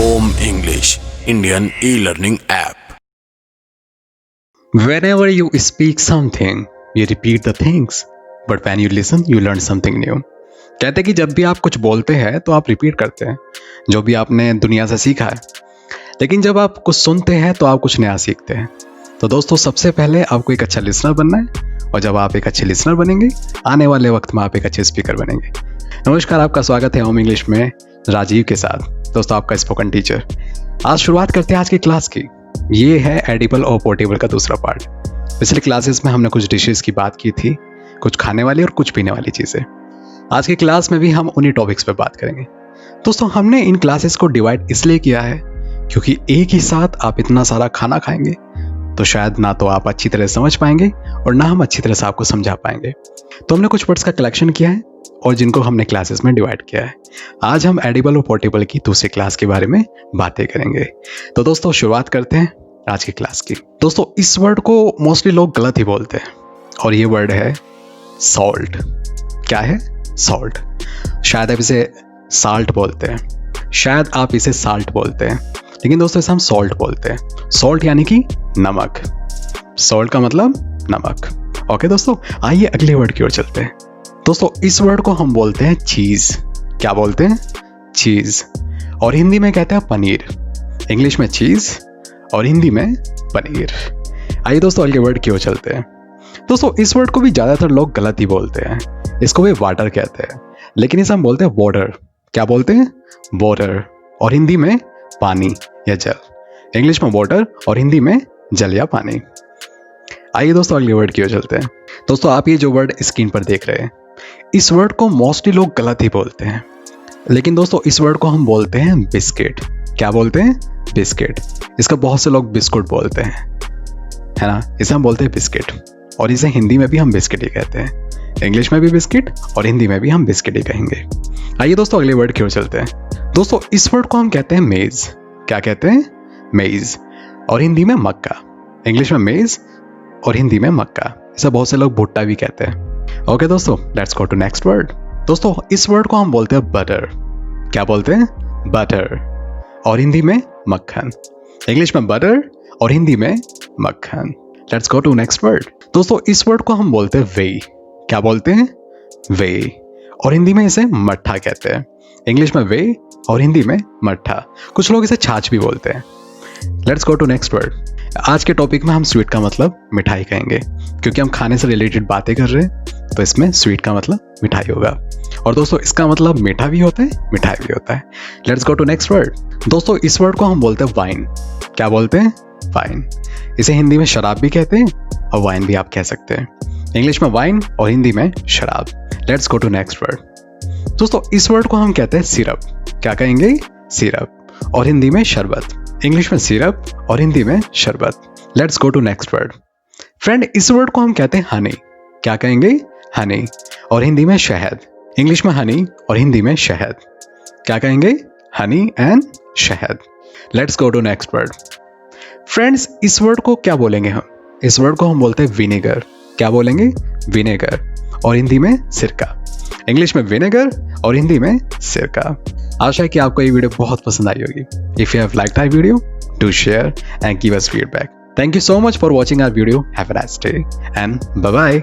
Om English, Indian e-learning app. Whenever you speak something, you repeat the things. But when you listen, you learn something new. कहते हैं कि जब भी आप कुछ बोलते हैं तो आप रिपीट करते हैं जो भी आपने दुनिया से सीखा है, लेकिन जब आप कुछ सुनते हैं तो आप कुछ नया सीखते हैं। तो दोस्तों, सबसे पहले आपको एक अच्छा लिसनर बनना है, और जब आप एक अच्छे लिसनर बनेंगे, आने वाले वक्त में आप एक अच्छे स्पीकर बनेंगे। नमस्कार, आपका स्वागत है ओम इंग्लिश में राजीव के साथ, दोस्तों आपका स्पोकन टीचर। आज शुरुआत करते हैं आज की क्लास की। ये है एडिबल और पोर्टेबल का दूसरा पार्ट। पिछले क्लासेस में हमने कुछ डिशेस की बात की थी, कुछ खाने वाली और कुछ पीने वाली चीज़ें। आज की क्लास में भी हम उन्हीं टॉपिक्स पे बात करेंगे। दोस्तों, हमने इन क्लासेस को डिवाइड इसलिए किया है क्योंकि एक ही साथ आप इतना सारा खाना खाएंगे तो शायद ना तो आप अच्छी तरह समझ पाएंगे और ना हम अच्छी तरह से आपको समझा पाएंगे। तो हमने कुछ वर्ड्स का कलेक्शन किया है और जिनको हमने क्लासेस में डिवाइड किया है। आज हम एडिबल और पोर्टेबल की दूसरी क्लास के बारे में बातें करेंगे। तो दोस्तों, शुरुआत करते हैं आज की क्लास की। दोस्तों, इस वर्ड को मोस्टली लोग गलत ही बोलते हैं और ये वर्ड है सॉल्ट। क्या है? सॉल्ट। शायद आप इसे साल्ट बोलते हैं, शायद आप इसे साल्ट बोलते हैं, लेकिन दोस्तों इसे हम सॉल्ट बोलते हैं। सॉल्ट यानी कि नमक। सॉल्ट का मतलब नमक। ओके दोस्तों, आइए अगले वर्ड की ओर चलते हैं। दोस्तों, इस वर्ड को हम बोलते हैं चीज। क्या बोलते हैं? चीज। और हिंदी में कहते हैं पनीर। इंग्लिश में चीज और हिंदी में पनीर। आइए दोस्तों अगले वर्ड की ओर चलते हैं। दोस्तों, इस वर्ड को भी ज्यादातर लोग गलत ही बोलते हैं। इसको भी वाटर कहते हैं, लेकिन इसे हम बोलते हैं वाटर। क्या बोलते हैं? वाटर। और हिंदी में पानी या जल। इंग्लिश में वाटर और हिंदी में जल या पानी। आइए दोस्तों अगले वर्ड की ओर चलते हैं। दोस्तों, आप ये जो वर्ड स्क्रीन पर देख रहे हैं, इस वर्ड को मोस्टली लोग गलत ही बोलते हैं, लेकिन दोस्तों इस वर्ड को हम बोलते हैं बिस्किट। क्या बोलते हैं? बिस्किट। इसका बहुत से लोग बिस्कुट बोलते हैं, है ना? इसे हम बोलते हैं बिस्किट, और इसे हिंदी में भी हम बिस्किट ही कहते हैं। इंग्लिश में भी बिस्किट और हिंदी में भी हम बिस्किट ही कहेंगे। आइए दोस्तों अगले वर्ड की ओर चलते हैं। दोस्तों, इस वर्ड को हम कहते हैं मेज। क्या कहते हैं? मेज। और हिंदी में मक्का। इंग्लिश में मेज और हिंदी में मक्का। इसे बहुत से लोग भुट्टा भी कहते हैं। ओके दोस्तों, let's go to next word. दोस्तों, इस वर्ड को हम बोलते हैं बटर। क्या बोलते हैं? बटर। और हिंदी में मक्खन। इंग्लिश में बटर और हिंदी में मक्खन। Let's go to next word. दोस्तों, इस वर्ड को हम बोलते हैं वे। क्या बोलते हैं? वे। और हिंदी में इसे मट्ठा कहते हैं। इंग्लिश में वे और हिंदी में मट्ठा। कुछ लोग इसे छाछ भी बोलते हैं। Let's go to next word. आज के टॉपिक में हम स्वीट का मतलब मिठाई कहेंगे, क्योंकि हम खाने से रिलेटेड बातें कर रहे हैं, तो इसमें स्वीट का मतलब मिठाई होगा। और दोस्तों, इसका मतलब मीठा भी होता है, मिठाई भी होता है। Let's go to next word. दोस्तों, इस वर्ड को हम बोलते हैं वाइन। क्या बोलते हैं? वाइन। इसे हिंदी में शराब भी कहते हैं और वाइन भी आप कह सकते हैं। इंग्लिश में वाइन और हिंदी में शराब। Let's go to next word. दोस्तों, इस वर्ड को हम कहते हैं सिरप। क्या कहेंगे? सिरप। और हिंदी में शरबत। इंग्लिश में सिरप और हिंदी में शरबत। Let's go to next word. Friend, इस वर्ड को हम कहते हैं हनी। क्या कहेंगे? हनी। और हिंदी में शहद। इंग्लिश में हनी और हिंदी में शहद। क्या कहेंगे? हनी एंड शहद। Let's go to next word. Friends, इस वर्ड को क्या बोलेंगे हम? इस वर्ड को हम बोलते हैं विनेगर। क्या बोलेंगे? विनेगर। और हिंदी में सिरका। इंग्लिश में विनेगर और हिंदी में सिरका। आशा है कि आपको ये वीडियो बहुत पसंद आई होगी। If you have liked our video, do share and give us feedback. Thank you so much for watching our video. Have a nice day and bye bye.